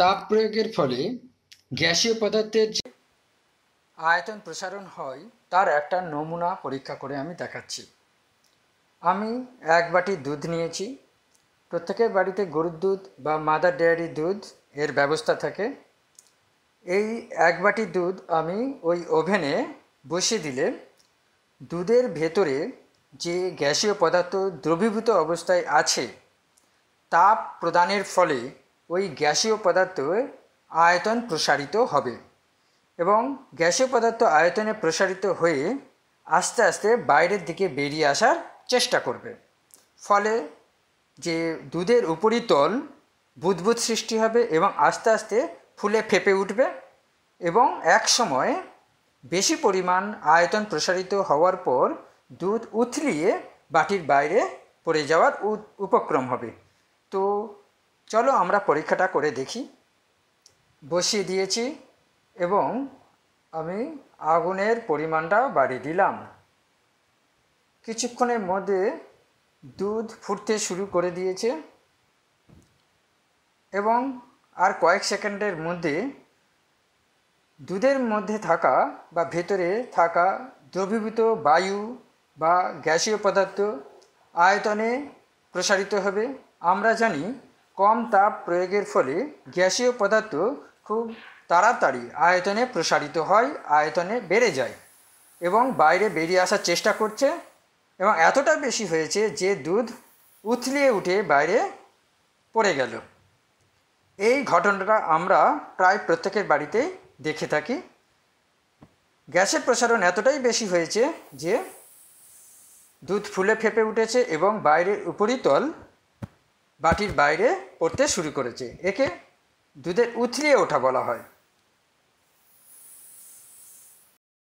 তাপ প্রয়োগের ফলে গ্যাসীয় পদার্থের যে আয়তন প্রসারণ হয় তার একটা নমুনা পরীক্ষা করে আমি দেখাচ্ছি। আমি 1 বাটি দুধ নিয়েছি। প্রত্যেকের বাড়িতে গরুর দুধ বা মাদার ডেয়ারি দুধ এর ব্যবস্থা থাকে। এই 1 বাটি দুধ আমি ওই ওভেনে বসিয়ে দিলে দুধের ভেতরে যে গ্যাসীয় পদার্থ দ্রবীভূত অবস্থায় আছে তাপ প্রদানের ফলে ওই গ্যাসীয় পদার্থের আয়তন প্রসারিত হবে এবং গ্যাসীয় পদার্থ আয়তনে প্রসারিত হয়ে আস্তে আস্তে বাইরের দিকে বেরিয়ে আসার চেষ্টা করবে। ফলে যে দুধের উপরিতল বুদবুদ সৃষ্টি হবে এবং আস্তে আস্তে ফুলে ফেঁপে উঠবে এবং এক সময় বেশি পরিমাণ আয়তন প্রসারিত হওয়ার পর দুধ উথলিয়ে বাটির বাইরে পড়ে যাওয়ার উপক্রম হবে। তো চলো আমরা পরীক্ষাটা করে দেখি। বসিয়ে দিয়েছি এবং আমি আগুনের পরিমাণটা বাড়িয়ে দিলাম। কিছুক্ষণের মধ্যে দুধ ফুটতে শুরু করে দিয়েছে এবং আর কয়েক সেকেন্ডের মধ্যে দুধের মধ্যে থাকা বা ভেতরে থাকা দ্রবীভূত বায়ু বা গ্যাসীয় পদার্থ আয়তনে প্রসারিত হবে। আমরা জানি কম তাপ প্রয়োগের ফলে গ্যাসীয় পদার্থ খুব তাড়াতাড়ি আয়তনে প্রসারিত হয়, আয়তনে বেড়ে যায় এবং বাইরে বেরিয়ে আসার চেষ্টা করছে এবং এতটা বেশি হয়েছে যে দুধ উথলিয়ে উঠে বাইরে পড়ে গেল। এই ঘটনাটা আমরা প্রায় প্রত্যেকের বাড়িতেই দেখে থাকি। গ্যাসের প্রসারণ এতটাই বেশি হয়েছে যে দুধ ফুলে ফেঁপে উঠেছে এবং বাইরের উপরিতল বাটির বাইরে পড়তে শুরু করেছে। একে দুধের উথলিয়ে ওঠা বলা হয়।